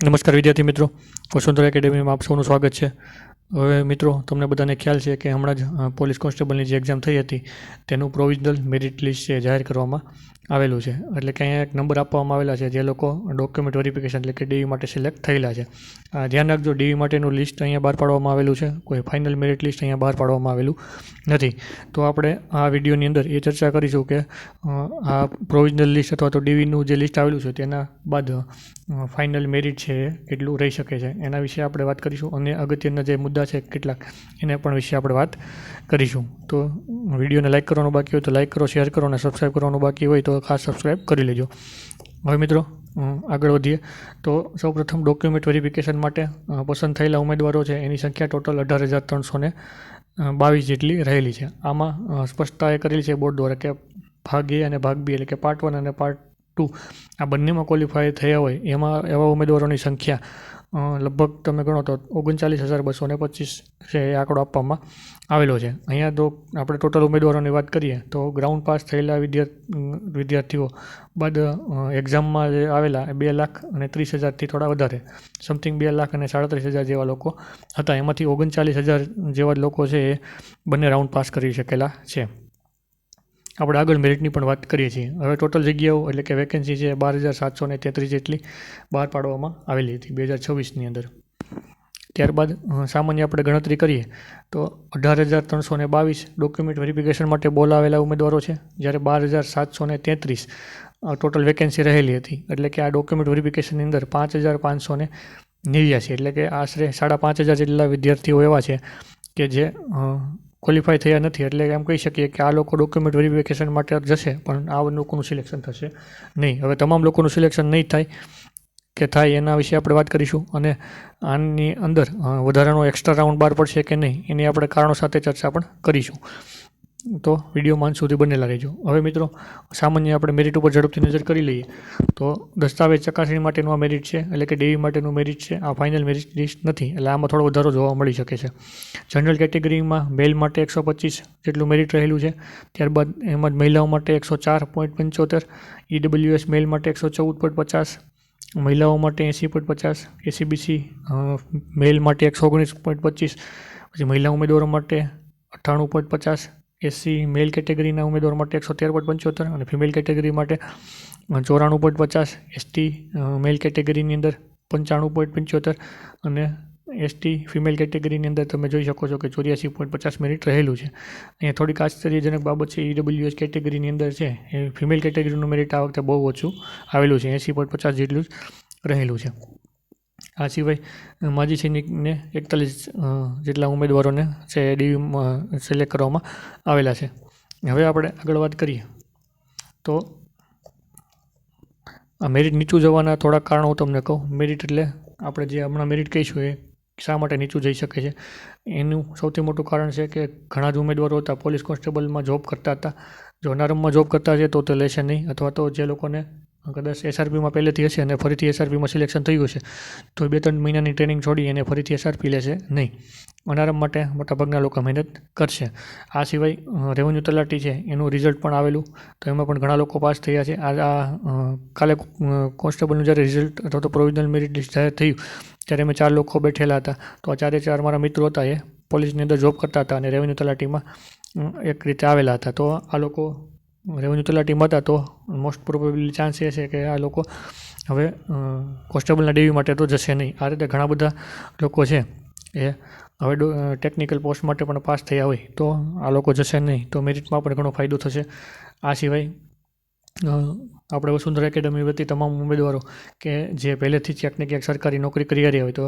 નમસ્કાર વિદ્યાર્થી મિત્રો, વસુંધરા એકેડેમીમાં આપ સૌનું સ્વાગત છે. હવે મિત્રો, તમને બધાને ખ્યાલ છે કે હમણાં જ પોલીસ કોન્સ્ટેબલની જે એક્ઝામ થઈ હતી તેનું પ્રોવિઝનલ મેરિટ લિસ્ટ છે જાહેર કરવામાં આવેલું છે. એટલે કે અહીંયા એક નંબર આપવામાં આવેલા છે જે લોકો ડોક્યુમેન્ટ વેરિફિકેશન એટલે કે ડીવી માટે સિલેક્ટ થયેલા છે. ધ્યાન રાખજો, ડીવી માટેનું લિસ્ટ અહીંયા બહાર પાડવામાં આવેલું છે, કોઈ ફાઇનલ મેરિટ લિસ્ટ અહીંયા બહાર પાડવામાં આવેલું નથી. તો આપણે આ વિડીયોની અંદર એ ચર્ચા કરીશું કે આ પ્રોવિઝનલ લિસ્ટ અથવા તો ડીવીનું જે લિસ્ટ આવેલું છે તેના બાદ ફાઇનલ મેરિટ છે એ કેટલું રહી શકે છે એના વિશે આપણે વાત કરીશું, અને અગત્યના જે મુદ્દા છે કેટલાક એને પણ વિશે આપણે વાત કરીશું. તો વિડીયોને લાઇક કરવાનું બાકી હોય તો લાઇક કરો, શેર કરો, અને સબસ્ક્રાઈબ કરવાનું બાકી હોય તો ખાસ સબસ્ક્રાઈબ કરી લેજો. હવે મિત્રો આગળ વધીએ તો સૌપ્રથમ ડોક્યુમેન્ટ વેરિફિકેશન માટે પસંદ થયેલા ઉમેદવારો છે એની સંખ્યા ટોટલ 18,322 જેટલી રહેલી છે. આમાં સ્પષ્ટતા એ કરેલી છે બોર્ડ દ્વારા કે ભાગ એ અને ભાગ બી એટલે કે પાર્ટ 1 અને પાર્ટ 2 આ બંનેમાં ક્વોલિફાય થયા હોય એમાં એવા ઉમેદવારોની સંખ્યા લગભગ તમે ગણો તો 39,225 છે એ આંકડો આપવામાં આવેલો છે. અહીંયા તો આપણે ટોટલ ઉમેદવારોની વાત કરીએ તો ગ્રાઉન્ડ પાસ થયેલા વિદ્યાર્થીઓ બાદ એક્ઝામમાં જે આવેલા 2,30,000થી થોડા વધારે, સમથિંગ 2,37,000 જેવા લોકો હતા. એમાંથી 39,000 જેવા લોકો છે એ બંને રાઉન્ડ પાસ કરી શકેલા છે. આપણે આગળ મેરિટની પણ વાત કરીએ છીએ. હવે ટોટલ જગ્યાઓ એટલે કે વેકેન્સી છે 12,733 જેટલી બહાર પાડવામાં આવેલી હતી 2026ની અંદર. ત્યારબાદ સામાન્ય આપણે ગણતરી કરીએ તો 18,322 ડોક્યુમેન્ટ વેરિફિકેશન માટે બોલાવેલા ઉમેદવારો છે, જ્યારે 12,733 ટોટલ વેકેન્સી રહેલી હતી. એટલે કે આ ડોક્યુમેન્ટ વેરિફિકેશનની અંદર 5,589 એટલે કે આશરે 5,500 જેટલા વિદ્યાર્થીઓ એવા છે કે જે ક્વોલિફાય થયા નથી. એટલે એમ કહી શકીએ કે આ લોકો ડોક્યુમેન્ટ વેરિફિકેશન માટે જશે પણ આ લોકોનું સિલેક્શન થશે નહીં. હવે તમામ લોકોનું સિલેક્શન નહીં થાય કે થાય એના વિશે આપણે વાત કરીશું, અને આની અંદર વધારાનો એક્સ્ટ્રા રાઉન્ડ બહાર પડશે કે નહીં એની આપણે કારણો સાથે ચર્ચા પણ કરીશું. તો વિડીયોમાં અંત સુધી બનેલા રહેજો. હવે મિત્રો, સામાન્ય આપણે મેરિટ ઉપર ઝડપથી નજર કરી લઈએ તો દસ્તાવેજ ચકાસણી માટેનું આ મેરિટ છે, એટલે કે ડીવી માટેનું મેરિટ છે. આ ફાઇનલ મેરિટ લિસ્ટ નથી, એટલે આમાં થોડો વધારો જોવા મળી શકે છે. જનરલ કેટેગરીમાં મેલ માટે 125 જેટલું મેરિટ રહેલું છે. ત્યારબાદ એમાં જ મહિલાઓ માટે 104.75, EWS મેલ માટે 114.50, મહિલાઓ માટે 80.50, એસીબીસી મેલ માટે 119.25, પછી મહિલા ઉમેદવારો માટે 98.50, એસસી મેલ કેટેગરીના ઉમેદવારો માટે 113.75 અને ફિમેલ કેટેગરી માટે 94.50, એસટી મેલ કેટેગરીની અંદર 95.75 અને એસટી ફિમેલ કેટેગરીની અંદર તમે જોઈ શકો છો કે 84.50 મેરિટ રહેલું છે. અહીંયા થોડીક આશ્ચર્યજનક બાબત છે, EWS કેટેગરીની અંદર છે એ ફિમેલ કેટેગરીનું મેરિટ આ વખતે બહુ ઓછું આવેલું છે, 80.50 જેટલું જ રહેલું છે. આ સિવાય માજી સૈનિકને 41 જેટલા ઉમેદવારોને છે ડીવીમાં સિલેક્ટ કરવામાં આવેલા છે. હવે આપણે આગળ વાત કરીએ તો આ મેરિટ નીચું જવાના થોડા કારણો હું તમને કહું. મેરિટ એટલે આપણે જે હમણાં મેરિટ કહીશું એ શા માટે નીચું જઈ શકે છે એનું સૌથી મોટું કારણ છે કે ઘણા જ ઉમેદવારો હતા પોલીસ કોન્સ્ટેબલમાં જોબ કરતા હતા. જો નારમમાં જોબ કરતા છે તો લેશે નહીં, અથવા તો જે લોકોને કદાચ એસઆરપીમાં પહેલેથી હશે અને ફરીથી એસઆરપીમાં સિલેક્શન થયું હશે તો 2-3 મહિનાની ટ્રેનિંગ છોડી અને ફરીથી એસઆરપી લેશે નહીં. અનારમ માટે મોટાભાગના લોકો મહેનત કરશે. આ સિવાય રેવન્યુ તલાટી છે એનું રિઝલ્ટ પણ આવેલું, તો એમાં પણ ઘણા લોકો પાસ થયા છે. કાલે કોન્સ્ટેબલનું જ્યારે રિઝલ્ટ અથવા તો પ્રોવિઝનલ મેરિટ લિસ્ટ જાહેર થયું ત્યારે મેં 4 લોકો બેઠેલા હતા. તો આ 4 મારા મિત્રો હતા, એ પોલીસની અંદર જોબ કરતા હતા અને રેવન્યુ તલાટીમાં એક રીતે આવેલા હતા. તો આ લોકો રેવન્યુ તલાટીમાં હતા, તો મોસ્ટ પ્રોબેબલી ચાન્સ એ છે કે આ લોકો હવે કોન્સ્ટેબલના ડીવી માટે તો જશે નહીં. આ રીતે ઘણા બધા લોકો છે એ હવે ટેકનિકલ પોસ્ટ માટે પણ પાસ થયા હોય તો આ લોકો જશે નહીં, તો મેરિટમાં પણ ઘણો ફાયદો થશે. આ સિવાય આપણે વસુંધરા એકેડમી વતી તમામ ઉમેદવારો કે જે પહેલેથી ક્યાંક ને ક્યાંક સરકારી નોકરી કરી રહ્યા હોય તો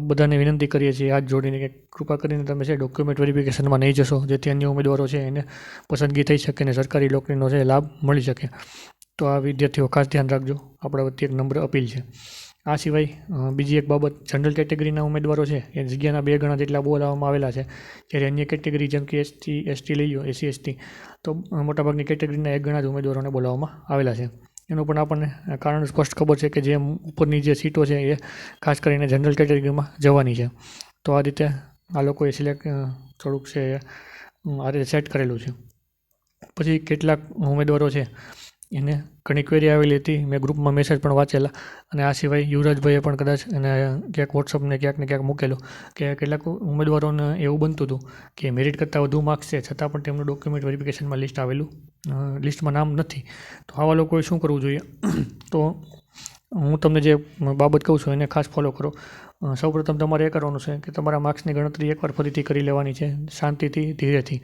બધાને વિનંતી કરીએ છીએ હાથ જોડીને કે કૃપા કરીને તમે છે ડોક્યુમેન્ટ વેરિફિકેશનમાં નહીં જશો, જેથી અન્ય ઉમેદવારો છે એને પસંદગી થઈ શકે અને સરકારી નોકરીનો છે લાભ મળી શકે. તો આ વિદ્યાર્થીઓ ખાસ ધ્યાન રાખજો, આપણા વતી એક નમ્ર અપીલ છે. આ સિવાય બીજી એક બાબત, જનરલ કેટેગરીના ઉમેદવારો છે એ જગ્યાના 2 ગણા જેટલા બોલાવવામાં આવેલા છે, જ્યારે અન્ય કેટેગરી જેમ કે એસટી લઈ લો, એસસી એસટી, તો મોટાભાગની કેટેગરીના 1 ગણા જ ઉમેદવારોને બોલાવવામાં આવેલા છે. એનું પણ આપણને કારણ સ્પષ્ટ ખબર છે કે જે ઉપરની જે સીટો છે એ ખાસ કરીને જનરલ કેટેગરીમાં જવાની છે. તો આ રીતે આ લોકોએ સિલેક્ટ થોડુંક છે આ રીતે સેટ કરેલું છે. પછી કેટલાક ઉમેદવારો છે એને ઘણી ક્વેરી આવેલી હતી, મેં ગ્રુપમાં મેસેજ પણ વાંચેલા, અને આ સિવાય યુવરાજભાઈએ પણ કદાચ એને ક્યાંક વોટ્સઅપને ક્યાંક ને ક્યાંક મૂકેલું કે કેટલાક ઉમેદવારોને એવું બનતું હતું કે મેરિટ કરતાં વધુ માર્ક્સ છે છતાં પણ તેમનું ડોક્યુમેન્ટ વેરિફિકેશનમાં લિસ્ટ આવેલું, લિસ્ટમાં નામ નથી. તો આવા લોકોએ શું કરવું જોઈએ? તો હું તમને જે બાબત કહું છું એને ખાસ ફોલો કરો. સૌપ્રથમ તમારે એ કરવાનું છે કે તમારા માર્ક્સની ગણતરી એકવાર ફરીથી કરી લેવાની છે, શાંતિથી, ધીરેથી.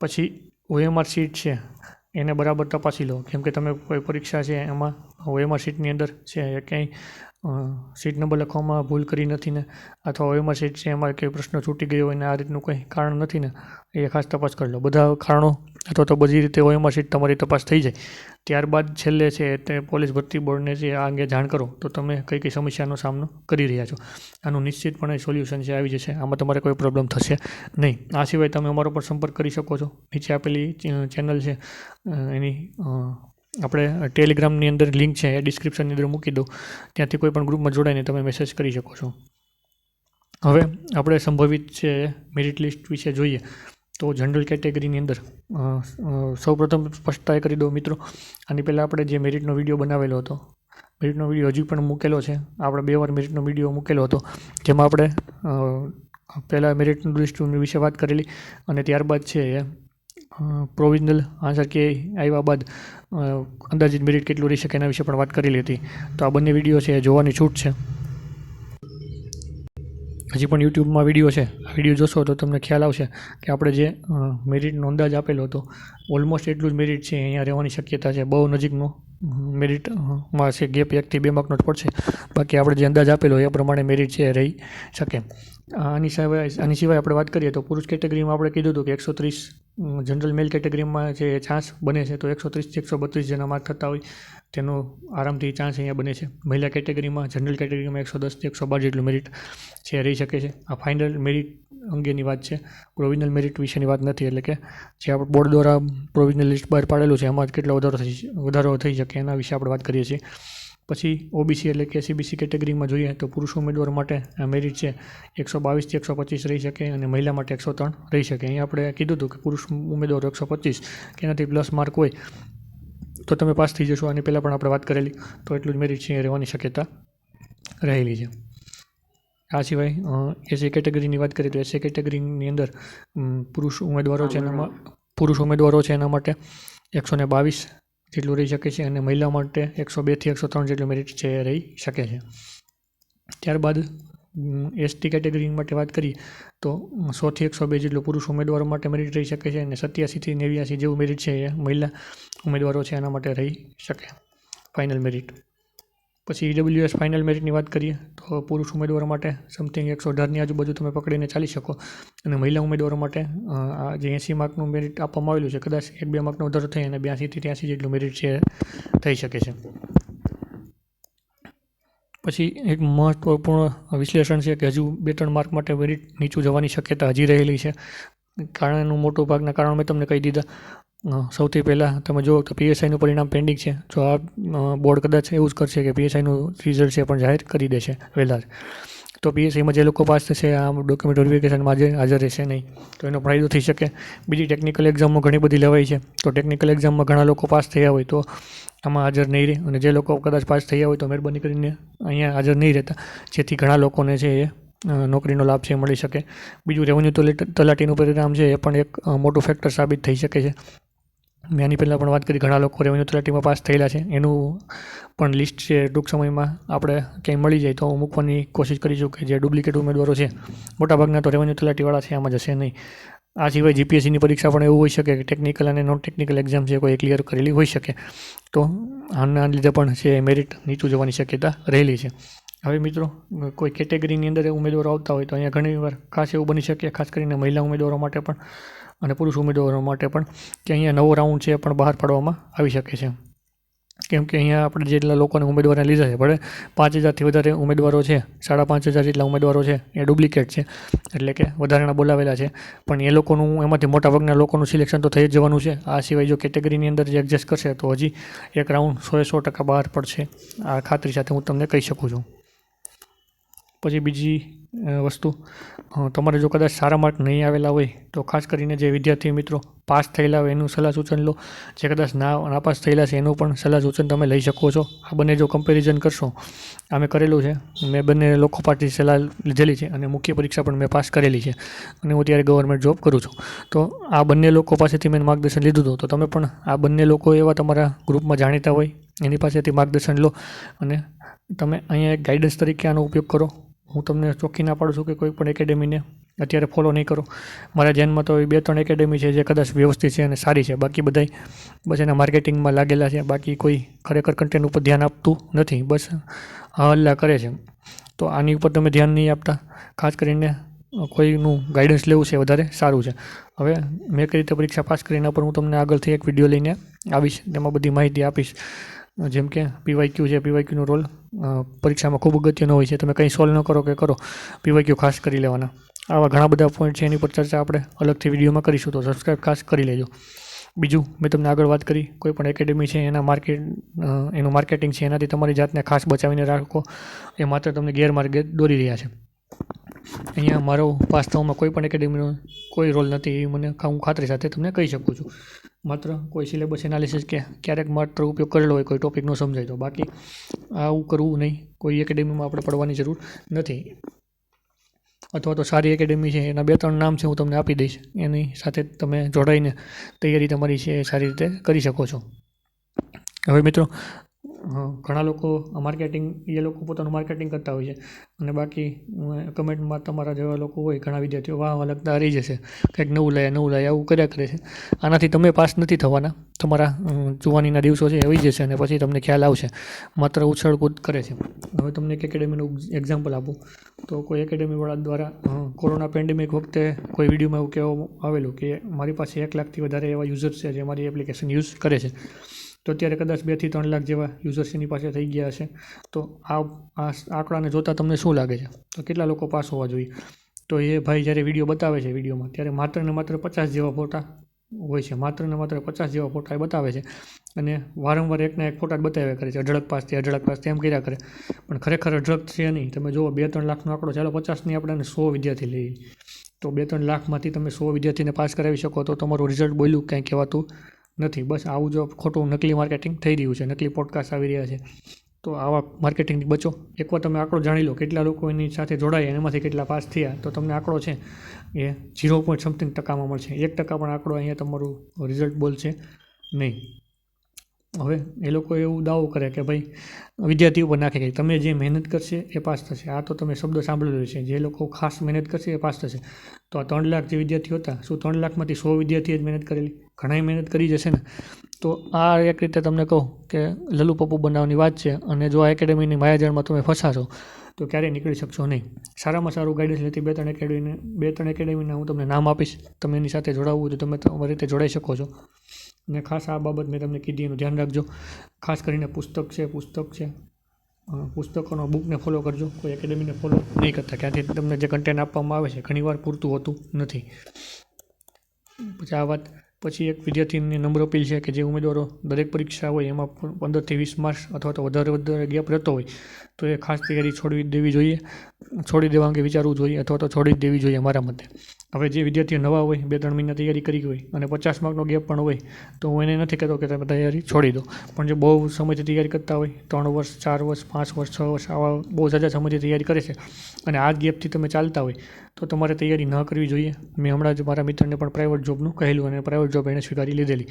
પછી OMR શીટ છે એને બરાબર તપાસી લો, કેમ કે તમે કોઈ પરીક્ષા છે એમાં OMR શીટની અંદર છે ક્યાંય સીટ નંબર લખવામાં ભૂલ કરી નથી ને, અથવા OMR શીટ છે એમાં કોઈ પ્રશ્ન છૂટી ગયો હોય ને આ રીતનું કંઈ કારણ નથી ને, એ ખાસ તપાસ કરી લો. બધા કારણો અથવા તો બધી રીતે OMR શીટ તમારી તપાસ થઈ જાય ત્યારબાદ છેલ્લે છે તે પોલીસ ભરતી બોર્ડને જે આ અંગે જાણ કરો તો તમે કઈ કઈ સમસ્યાનો સામનો કરી રહ્યા છો. આનું નિશ્ચિતપણે સોલ્યુશન છે આવી જશે, આમાં તમારે કોઈ પ્રોબ્લેમ થશે નહીં. આ સિવાય તમે અમારો પર સંપર્ક કરી શકો છો. નીચે આપેલી ચેનલ છે એની આપણે ટેલિગ્રામની અંદર લિંક છે એ ડિસ્ક્રિપ્શનની અંદર મૂકી દો, ત્યાંથી કોઈ પણ ગ્રુપમાં જોડાઈને તમે મેસેજ કરી શકો છો. હવે આપણે સંભવિત છે મેરિટ લિસ્ટ વિશે જોઈએ તો જનરલ કેટેગરીની અંદર સૌપ્રથમ સ્પષ્ટતા એ કરી દો મિત્રો, આની પહેલાં આપણે જે મેરિટનો વિડીયો બનાવેલો હતો, મેરિટનો વિડીયો હજી પણ મૂકેલો છે, આપણે 2 વાર મેરિટનો વિડીયો મૂકેલો હતો, જેમાં આપણે પહેલાં મેરિટનું લિસ્ટ વિશે વાત કરેલી અને ત્યારબાદ છે એ પ્રોવિઝનલ આન્સર કે આવ્યા બાદ અંદાજિત મેરિટ કેટલું રહી શકે એના વિશે પણ વાત કરેલી હતી. તો આ બંને વિડીયો છે એ જોવાની છૂટ છે. હજી પણ યુટ્યુબમાં વિડીયો છે, આ વિડીયો જોશો તો તમને ખ્યાલ આવશે કે આપણે જે મેરિટનો અંદાજ આપેલો હતો ઓલમોસ્ટ એટલું જ મેરિટ છે અહીંયા રહેવાની શક્યતા છે. બહુ નજીકનો મેરિટમાં છે, ગેપ 1 થી 2 માર્કનો જ પડશે, બાકી આપણે જે અંદાજ આપેલો એ પ્રમાણે મેરિટ છે રહી શકે. આની સિવાય આપણે વાત કરીએ તો પુરુષ કેટેગરીમાં આપણે કીધું હતું કે 130 જનરલ મેલ કેટેગરીમાં જે ચાન્સ બને છે તો 130 થી 132 જેના માર્ક થતા હોય તેનો આરામથી ચાન્સ અહીંયા બને છે. મહિલા કેટેગરીમાં જનરલ કેટેગરીમાં 110 થી 112 જેટલું મેરિટ છે રહી શકે છે. આ ફાઇનલ મેરિટ અંગેની વાત છે, પ્રોવિઝનલ મેરિટ વિશેની વાત નથી. એટલે કે જે આપણે બોર્ડ દ્વારા પ્રોવિઝનલ લિસ્ટ બહાર પાડેલું છે એમાં કેટલો વધારો થઈ શકે એના વિશે આપણે વાત કરીએ છીએ. પછી OBC એટલે કે CBC કેટેગરીમાં જોઈએ તો પુરુષ ઉમેદવાર માટે મેરિટ છે 122 થી 125 રહી શકે અને મહિલા માટે 103 રહી શકે. અહીંયા આપણે કીધું હતું કે પુરુષ ઉમેદવાર 125 કે એનાથી પ્લસ માર્ક હોય તો તમે પાસ થઈ જશો. આની પહેલાં પણ આપણે વાત કરેલી, તો એટલું જ મેરિટ છે રહેવાની શક્યતા રહેલી છે. આ સિવાય SC કેટેગરીની વાત કરીએ તો SC કેટેગરીની અંદર પુરુષ ઉમેદવારો છે એના માટે 122 જેટલું રહી શકે છે અને મહિલા માટે 102 થી 103 જેટલું મેરિટ છે એ રહી શકે છે. ત્યારબાદ ST કેટેગરી માટે વાત કરીએ તો 100 થી 102 જેટલું પુરુષ ઉમેદવારો માટે મેરિટ રહી શકે છે અને 87 થી 89 જેવું મેરિટ છે એ મહિલા ઉમેદવારો છે એના માટે રહી શકે ફાઇનલ મેરિટ. પછી EWS ફાઇનલ મેરિટની વાત કરીએ તો પુરુષ ઉમેદવારો માટે સમથિંગ 118ની આજુબાજુ તમે પકડીને ચાલી શકો અને મહિલા ઉમેદવારો માટે આ જે 80 માર્કનું મેરિટ આપવામાં આવેલું છે કદાચ 1-2 માર્કનો વધારો થઈ અને 82 થી 83 જેટલું મેરિટ છે થઈ શકે છે. પછી એક મહત્વપૂર્ણ વિશ્લેષણ છે કે હજુ 2-3 માર્ક માટે મેરિટ નીચું જવાની શક્યતા હજી રહેલી છે. કારણનું મોટું ભાગના કારણો મેં તમને કહી દીધા. સૌથી પહેલાં તમે જુઓ તો PSIનું પરિણામ પેન્ડિંગ છે. જો આ બોર્ડ કદાચ એવું જ કરશે કે PSIનું રિઝલ્ટ છે પણ જાહેર કરી દેશે વહેલા જ, તો PSIમાં જે લોકો પાસ થશે આ ડોક્યુમેન્ટ વેરિફિકેશનમાં હાજર રહેશે નહીં, તો એનો ફાયદો થઈ શકે. બીજી ટેકનિકલ એક્ઝામો ઘણી બધી લેવાય છે, તો ટેકનિકલ એક્ઝામમાં ઘણા લોકો પાસ થયા હોય તો આમાં હાજર નહીં રહે, અને જે લોકો કદાચ પાસ થયા હોય તો મહેરબાની કરીને અહીંયા હાજર નહીં રહેતા, જેથી ઘણા લોકોને છે એ નોકરીનો લાભ છે મળી શકે. બીજું રેવન્યુ તલાટીનું પરિણામ છે એ પણ એક મોટું ફેક્ટર સાબિત થઈ શકે છે. મેં આની પહેલાં પણ વાત કરી, ઘણા લોકો રેવન્યુ તલાટીમાં પાસ થયેલા છે, એનું પણ લિસ્ટ છે ટૂંક સમયમાં આપણે ક્યાંય મળી જાય તો મૂકવાની કોશિશ કરીશું કે જે ડુપ્લિકેટ ઉમેદવારો છે મોટાભાગના તો રેવન્યુ તલાટીવાળા છે આમાં જશે નહીં. આ સિવાય GPSCની પરીક્ષા પણ એવું હોઈ શકે કે ટેકનિકલ અને નોન ટેકનિકલ એક્ઝામ છે કોઈ ક્લિયર કરેલી હોઈ શકે, તો આના લીધે પણ છે મેરિટ નીચું જવાની શક્યતા રહેલી છે. હવે મિત્રો કોઈ કેટેગરીની અંદર ઉમેદવારો આવતા હોય તો અહીંયા ઘણીવાર ખાસ એવું બની શકે, ખાસ કરીને મહિલા ઉમેદવારો માટે પણ અને પુરુષ ઉમેદવારો માટે પણ, કે અહીંયા નવો રાઉન્ડ છે પણ બહાર પાડવામાં આવી શકે છે. કેમ કે અહીંયા આપણે જેટલા લોકોને ઉમેદવારને લીધા છે, ભલે 5000થી વધારે ઉમેદવારો છે, 5500 જેટલા ઉમેદવારો છે એ ડુપ્લિકેટ છે, એટલે કે વધારાના બોલાવેલા છે, પણ એ લોકોનું એમાંથી મોટાભાગના લોકોનું સિલેક્શન તો થઈ જ જવાનું છે. આ સિવાય જો કેટેગરીની અંદર જે એડજસ્ટ કરશે તો હજી એક રાઉન્ડ 100% બહાર પડશે, આ ખાતરી સાથે હું તમને કહી શકું છું. પછી બીજી વસ્તુ, તમારે જો કદાચ સારા માર્ક નહીં આવેલા હોય તો ખાસ કરીને જે વિદ્યાર્થી મિત્રો પાસ થયેલા હોય એનું સલાહ સૂચન લો. જે કદાચ નાપાસ થયેલા છે એનું પણ સલાહ સૂચન તમે લઈ શકો છો. આ બંને જો કમ્પેરિઝન કરશો, આ મેં કરેલું છે. મેં બંને લોકો પાસેથી સલાહ લીધેલી છે અને મુખ્ય પરીક્ષા પણ મેં પાસ કરેલી છે અને હું ત્યારે ગવર્મેન્ટ જોબ કરું છું. તો આ બંને લોકો પાસેથી મેં માર્ગદર્શન લીધું હતું. તો તમે પણ આ બંને લોકો એવા તમારા ગ્રુપમાં જાણીતા હોય એની પાસેથી માર્ગદર્શન લો અને તમે અહીંયા એક ગાઈડન્સ તરીકે આનો ઉપયોગ કરો. હું તમને ચોખ્ખી ના પાડું છું કે કોઈ પણ એકેડેમીને અત્યારે ફોલો નહીં કરો. મારા ધ્યાનમાં તો 2-3 એકેડેમી છે જે કદાચ વ્યવસ્થિત છે અને સારી છે. બાકી બધાય બસ એના માર્કેટિંગમાં લાગેલા છે. બાકી કોઈ ખરેખર કન્ટેન્ટ ઉપર ધ્યાન આપતું નથી, બસ હલ્લા કરે છે. તો આની ઉપર તમે ધ્યાન નહીં આપતા. ખાસ કરીને કોઈનું ગાઈડન્સ લેવું છે વધારે સારું છે. હવે મેં કઈ રીતે પરીક્ષા પાસ કરી એના પર હું તમને આગળથી એક વિડીયો લઈને આવીશ. તેમાં બધી માહિતી આપીશ. જેમ કે પીવાયક્યુ છે, પીવાયક્યુનો રોલ પરીક્ષામાં ખૂબ અગત્યનો હોય છે. તમે કંઈ સોલ્વ ન કરો કે કરો, પીવાયક્યુ ખાસ કરી લેવાના. આવા ઘણા બધા પોઈન્ટ છે, એની પર ચર્ચા આપણે અલગથી વિડીયોમાં કરીશું. તો સબસ્ક્રાઈબ ખાસ કરી લેજો. બીજું, મેં તમને આગળ વાત કરી, કોઈ પણ એકેડેમી છે એનું માર્કેટિંગ છે એનાથી તમારી જાતને ખાસ બચાવીને રાખો. એ માત્ર તમને ગેરમાર્ગે દોરી રહ્યા છે. અહીંયા મારો પાસ થવામાં કોઈ પણ એકેડેમીનો કોઈ રોલ નથી, એ મને હું ખાતરી સાથે તમને કહી શકું છું. માત્ર કોઈ સિલેબસ એનાલિસિસ કે ક્યારેક માત્ર ઉપયોગ કરેલો હોય કોઈ ટોપિક ન સમજાય તો. બાકી આવું કરવું નહીં. કોઈ એકેડેમીમાં આપણે પડવાની જરૂર નથી. અથવા તો સારી એકેડેમી છે એના 2-3 નામ છે, હું તમને આપી દઈશ. એની સાથે તમે જોડાઈને તૈયારી તમારી છે એ સારી રીતે કરી શકો છો. હવે મિત્રો, ઘણા લોકો માર્કેટિંગ એ લોકો પોતાનું માર્કેટિંગ કરતા હોય છે અને બાકી કમેન્ટમાં તમારા જેવા લોકો હોય, ઘણા વિદ્યાર્થીઓ વાહ લગતા રહી જશે, કંઈક નવું લાયા આવું કર્યા કરે છે. આનાથી તમે પાસ નથી થવાના. તમારા જુવાનીના દિવસો છે આવી જશે અને પછી તમને ખ્યાલ આવશે. માત્ર ઉછળકૂદ કરે છે. હવે તમને એક એકેડેમીનું એક્ઝામ્પલ આપું તો કોઈ એકેડેમીવાળા દ્વારા કોરોના પેન્ડેમિક વખતે કોઈ વિડીયોમાં એવું કહેવામાં આવેલું કે મારી પાસે 1 લાખથી વધારે એવા યુઝર્સ છે જે મારી એપ્લિકેશન યુઝ કરે છે. તો અત્યારે કદાચ 2-3 લાખ જેવા યુઝર્સ એની પાસે થઈ ગયા હશે. તો આ આંકડાને જોતાં તમને શું લાગે છે? તો કેટલા લોકો પાસ હોવા જોઈએ? તો એ ભાઈ જ્યારે વિડીયો બતાવે છે વિડીયોમાં, ત્યારે માત્ર ને માત્ર 50 જેવા ફોટા હોય છે. માત્ર ને માત્ર 50 જેવા ફોટા એ બતાવે છે અને વારંવાર એકના એક ફોટા જ બતાવ્યા કરે છે. અઢળક પાસ એમ કર્યા કરે, પણ ખરેખર અઢળક છે નહીં. તમે જુઓ 2-3 લાખનો આંકડો, ચાલો 50ની આપણે 100 વિદ્યાર્થી લઈએ, તો 2-3 લાખમાંથી તમે 100 વિદ્યાર્થીને પાસ કરાવી શકો તો તમારું રિઝલ્ટ બોલ્યું કંઈ કહેવાતું નથી. બસ આવું જો ખોટું નકલી માર્કેટિંગ થઈ રહ્યું છે, નકલી પોડકાસ્ટ આવી રહ્યા છે. તો આવા માર્કેટિંગથી બચો. એકવાર તમે આંકડો જાણી લો કેટલા લોકો એની સાથે જોડાયા અને એમાંથી કેટલા પાસ થયા, તો તમને આંકડો છે એ 0.something% મળશે. 1% પણ આંકડો અહીંયા તમારું રિઝલ્ટ બોલશે નહીં. હવે એ લોકો એવું દાવો કરે કે ભાઈ વિદ્યાર્થી ઉપર નાખે કે તમે જે મહેનત કરશે એ પાસ થશે. આ તો તમે શબ્દ સાંભળેલો છે, જે લોકો ખાસ મહેનત કરશે એ પાસ થશે. તો આ 3 લાખ જે વિદ્યાર્થીઓ હતા, શું 3 લાખમાંથી 100 વિદ્યાર્થીએ જ મહેનત કરેલી? ઘણાય મહેનત કરી જશે ને. તો આ એક રીતે તમને કહું કે લલ્લુ પપ્પુ બનાવવાની વાત છે. અને જો આ એકેડેમીની માયાજાળમાં તમે ફસાશો તો ક્યારેય નીકળી શકશો નહીં. સારામાં સારું ગાઈડન્સ લેતી 2-3 એકેડેમીના હું તમને નામ આપીશ. તમે એની સાથે જોડાવવું હોય તો તમે તમારી રીતે જોડાઈ શકો છો. અને ખાસ આ બાબત મેં તમને કીધી એનું ધ્યાન રાખજો. ખાસ કરીને પુસ્તકોનો બુકને ફોલો કરજો. કોઈ એકેડેમીને ફોલો નહીં કરતા. ક્યાંથી તમને જે કન્ટેન્ટ આપવામાં આવે છે ઘણીવાર પૂરતું હોતું નથી. પછી એક વિદ્યાર્થીની નમ્ર અપીલ છે કે જે ઉમેદવારો દરેક પરીક્ષા હોય એમાં 15થી 20 માર્ક્સ અથવા તો વધારે ગેપ રહેતો હોય તો એ ખાસ તૈયારી છોડી દેવા અંગે વિચારવું જોઈએ અથવા તો છોડી દેવી જોઈએ મારા મતે. હવે જે વિદ્યાર્થીઓ નવા હોય, 2-3 મહિના તૈયારી કરી હોય અને 50 માર્કનો ગેપ પણ હોય તો હું એને નથી કહેતો કે તમે તૈયારી છોડી દો. પણ જે બહુ સમયથી તૈયારી કરતા હોય, 3 વર્ષ, 4 વર્ષ, 5 વર્ષ, 6 વર્ષ, આવા બહુ ઝાઝા સમયથી તૈયારી કરે છે અને આ જ ગેપથી તમે ચાલતા હોય તો તમારે તૈયારી ન કરવી જોઈએ. મેં હમણાં જ મારા મિત્રને પણ પ્રાઇવેટ જોબનું કહેલું અને પ્રાઇવેટ જોબ એણે સ્વીકારી લીધેલી.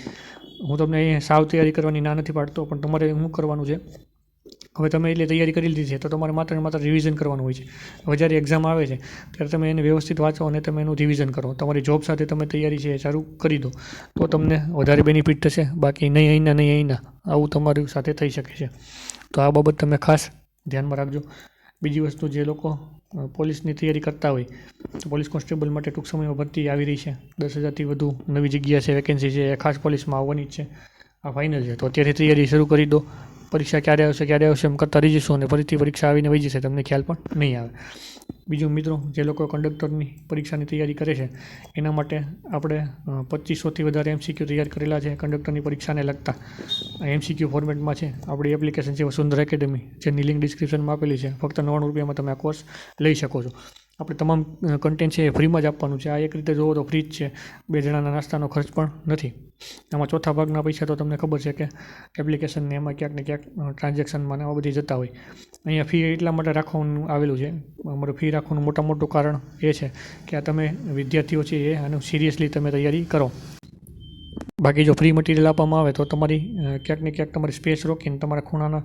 હું તમને અહીંયા સાવ તૈયારી કરવાની ના નથી પાડતો, પણ તમારે શું કરવાનું છે, હવે તમે એટલે તૈયારી કરી લીધી છે તો તમારે માત્ર ને માત્ર રિવિઝન કરવાનું હોય છે. હવે જ્યારે એક્ઝામ આવે છે ત્યારે તમે એને વ્યવસ્થિત વાંચો અને તમે એનું રિવિઝન કરો. તમારી જોબ સાથે તમે તૈયારી છે એ ચાલુ કરી દો તો તમને વધારે બેનિફિટ થશે. બાકી નહીં અહીંના આવું તમારી સાથે થઈ શકે છે. તો આ બાબત તમે ખાસ ધ્યાનમાં રાખજો. બીજી વસ્તુ, જે લોકો પોલીસની તૈયારી કરતા હોય તો પોલીસ કોન્સ્ટેબલ માટે ટૂંક સમયમાં ભરતી આવી રહી છે. 10,000થી વધુ નવી જગ્યા છે, વેકેન્સી છે, એ ખાસ પોલીસમાં આવવાની જ છે. આ ફાઇનલ છે. તો અત્યારથી તૈયારી શરૂ કરી દો. પરીક્ષા ક્યારે આવશે એમ કરતા રહી જશો અને ફરીથી પરીક્ષા આવીને વહી જશે, તમને ખ્યાલ પણ નહીં આવે. બીજું મિત્રો, જે લોકો કંડક્ટરની પરીક્ષાની તૈયારી કરે છે એના માટે આપણે 2500થી વધારે MCQ તૈયાર કરેલા છે કંડક્ટરની પરીક્ષાને લગતા. MCQ ફોર્મેટમાં છે. આપણી એપ્લિકેશન છે વસુંધરા એકેડમી, જેની લિંક ડિસ્ક્રિપ્શનમાં આપેલી છે. ફક્ત 99 રૂપિયામાં તમે આ કોર્સ લઈ શકો છો. આપણે તમામ કન્ટેન્ટ છે એ ફ્રીમાં જ આપવાનું છે. આ એક રીતે જોવો તો ફ્રી જ છે, 2 જણાના નાસ્તાનો ખર્ચ પણ નથી. આમાં ચોથા ભાગના પૈસા તો તમને ખબર છે કે એપ્લિકેશનને એમાં ક્યાંક ને ક્યાંક ટ્રાન્ઝેક્શનમાં આવા બધી જતા હોય. અહીંયા ફી એટલા માટે રાખવાનું આવેલું છે. અમારું ફી રાખવાનું મોટું કારણ એ છે કે આ તમે વિદ્યાર્થીઓ છે એ આનું સિરિયસલી તમે તૈયારી કરો. બાકી જો ફ્રી મટીરિયલ આપવામાં આવે તો તમારી ક્યાંક ને ક્યાંક તમારી સ્પેસ રોકીને તમારા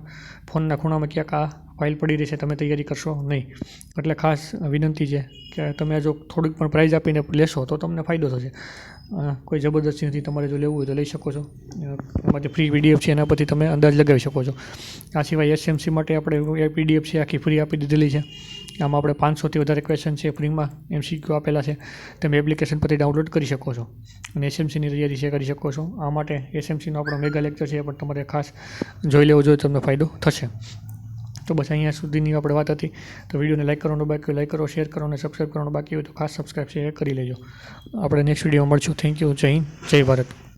ફોનના ખૂણામાં ક્યાંક આ ફાઇલ પડી રહેશે, તમે તૈયારી કરશો નહીં. એટલે ખાસ વિનંતી છે કે તમે જો થોડીક પણ પ્રાઇઝ આપીને લેશો તો તમને ફાયદો થશે. કોઈ જબરદસ્તી નથી. તમારે જો લેવું હોય તો લઈ શકો છો. એમાંથી ફ્રી PDF છે, એના પરથી તમે અંદાજ લગાવી શકો છો. આ સિવાય SMC માટે આપણે PDF છે આખી ફ્રી આપી દીધેલી છે. આમાં આપણે 500થી વધારે ક્વેશ્ચન છે ફ્રીમાં MCQ આપેલા છે. તમે એપ્લિકેશન પરથી ડાઉનલોડ કરી શકો છો અને SMCની તૈયારી છે કરી શકો છો. આ માટે SMCનો આપણો મેગા લેક્ચર છે, પણ તમારે ખાસ જોઈ લેવો જોઈએ, તમને ફાયદો થશે. તો બસ અહીંયા સુધીની આપણે વાત હતી. તો વિડીયોને લાઈક કરવાનું બાકી હોય લાઈક કરો, શેર કરો અને સબસ્ક્રાઈબ કરવાનું બાકી હોય તો ખાસ સબસ્ક્રાઈબ શેર કરી લેજો. આપણે નેક્સ્ટ વિડીયોમાં મળશું. Thank you. જય હિન્દ, જય ભારત.